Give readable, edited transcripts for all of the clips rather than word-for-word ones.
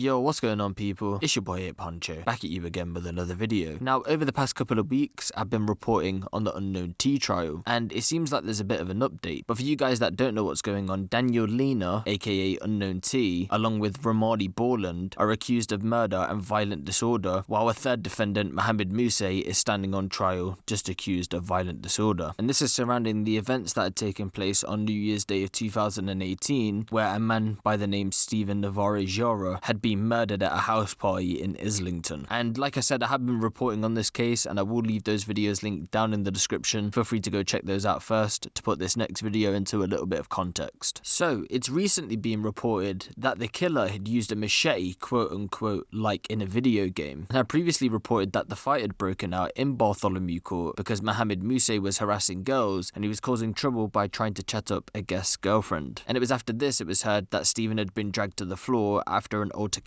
Yo, what's going on people? It's your boy Ape Honcho, back at you again with another video. Now, over the past couple of weeks, I've been reporting on the Unknown T trial, and it seems like there's a bit of an update. But for you guys that don't know what's going on, Lena, aka Unknown T, along with Ramani Boreland, are accused of murder and violent disorder, while a third defendant, Mohammed Musse, is standing on trial, just accused of violent disorder. And this is surrounding the events that had taken place on New Year's Day of 2018, where a man by the name Steven Narvaez-Jara had been murdered at a house party in Islington. And like I said, I have been reporting on this case, and I will leave those videos linked down in the description. Feel free to go check those out first to put this next video into a little bit of context. So, it's recently been reported that the killer had used a machete, quote unquote, like in a video game. And I previously reported that the fight had broken out in Bartholomew Court because Mohammed Musse was harassing girls and he was causing trouble by trying to chat up a guest's girlfriend. And it was after this it was heard that Steven had been dragged to the floor after an altercation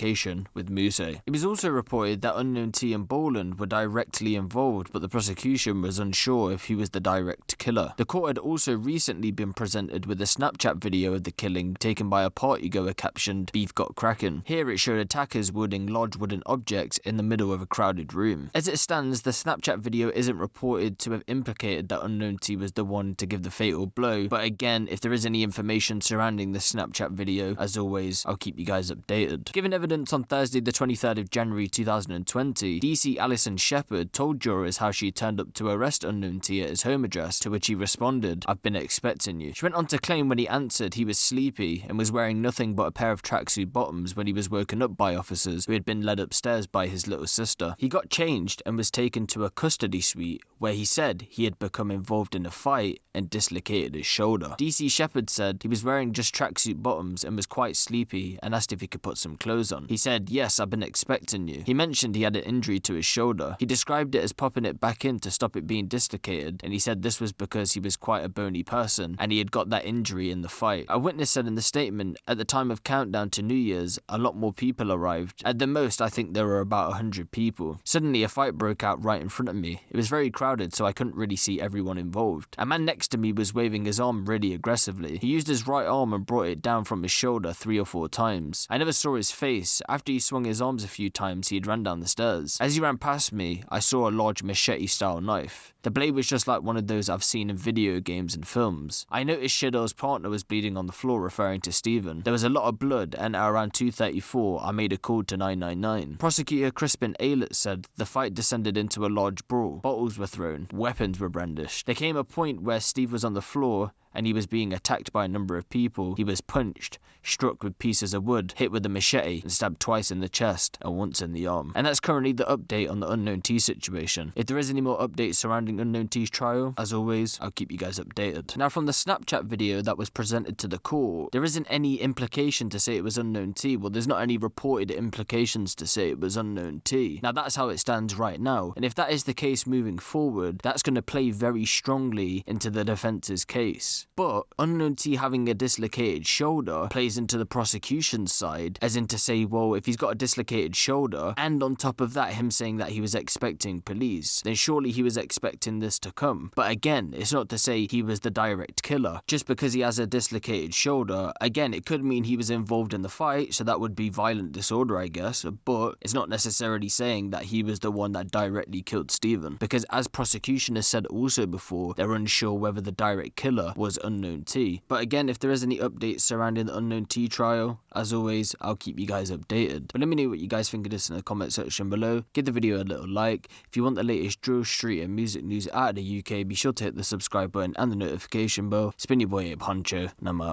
with Musse. It was also reported that Unknown T and Boreland were directly involved, but the prosecution was unsure if he was the direct killer. The court had also recently been presented with a Snapchat video of the killing taken by a partygoer captioned "Beef got crackin'." Here it showed attackers wielding large wooden objects in the middle of a crowded room. As it stands, the Snapchat video isn't reported to have implicated that Unknown T was the one to give the fatal blow, but again, if there is any information surrounding the Snapchat video, as always, I'll keep you guys updated. Given evidence on Thursday the 23rd of January 2020, DC Alison Shepherd told jurors how she turned up to arrest Unknown T at his home address, to which he responded, "I've been expecting you." She went on to claim when he answered he was sleepy and was wearing nothing but a pair of tracksuit bottoms when he was woken up by officers who had been led upstairs by his little sister. He got changed and was taken to a custody suite where he said he had become involved in a fight and dislocated his shoulder. DC Shepherd said he was wearing just tracksuit bottoms and was quite sleepy and asked if he could put some clothes on. He said, "Yes, I've been expecting you." He mentioned he had an injury to his shoulder. He described it as popping it back in to stop it being dislocated, and he said this was because he was quite a bony person and he had got that injury in the fight. A witness said in the statement, "At the time of countdown to New Year's, a lot more people arrived. At the most, I think there were about 100 people. Suddenly, a fight broke out right in front of me. It was very crowded, so I couldn't really see everyone involved. A man next to me was waving his arm really aggressively. He used his right arm and brought it down from his shoulder 3 or 4 times. I never saw his face. After he swung his arms a few times, he had ran down the stairs. As he ran past me, I saw a large machete-style knife. The blade was just like one of those I've seen in video games and films. I noticed Shadow's partner was bleeding on the floor," referring to Steven. "There was a lot of blood, and at around 2:34, I made a call to 999. Prosecutor Crispin Aylett said the fight descended into a large brawl. Bottles were thrown, weapons were brandished. There came a point where Steve was on the floor and he was being attacked by a number of people. He was punched, struck with pieces of wood, hit with a machete, and stabbed twice in the chest and once in the arm." And that's currently the update on the Unknown T situation. If there is any more updates surrounding Unknown T's trial, as always, I'll keep you guys updated. Now, from the Snapchat video that was presented to the court, there isn't any implication to say it was Unknown T. Well, there's not any reported implications to say it was Unknown T. Now, that's how it stands right now. And if that is the case moving forward, that's going to play very strongly into the defense's case. But Unknown T having a dislocated shoulder plays into the prosecution's side, as in to say, well, if he's got a dislocated shoulder, and on top of that him saying that he was expecting police, then surely he was expecting this to come. But again, it's not to say he was the direct killer. Just because he has a dislocated shoulder, again, it could mean he was involved in the fight, so that would be violent disorder, I guess, but it's not necessarily saying that he was the one that directly killed Steven, because as prosecution has said also before, they're unsure whether the direct killer was Unknown T. But again, if there is any updates surrounding the Unknown T trial, as always, I'll keep you guys updated. But let me know what you guys think of this in the comment section below. Give the video a little like. If you want the latest drill, street and music news out of the UK, be sure to hit the subscribe button and the notification bell. It's been your boy Ape Honcho, and I'm out.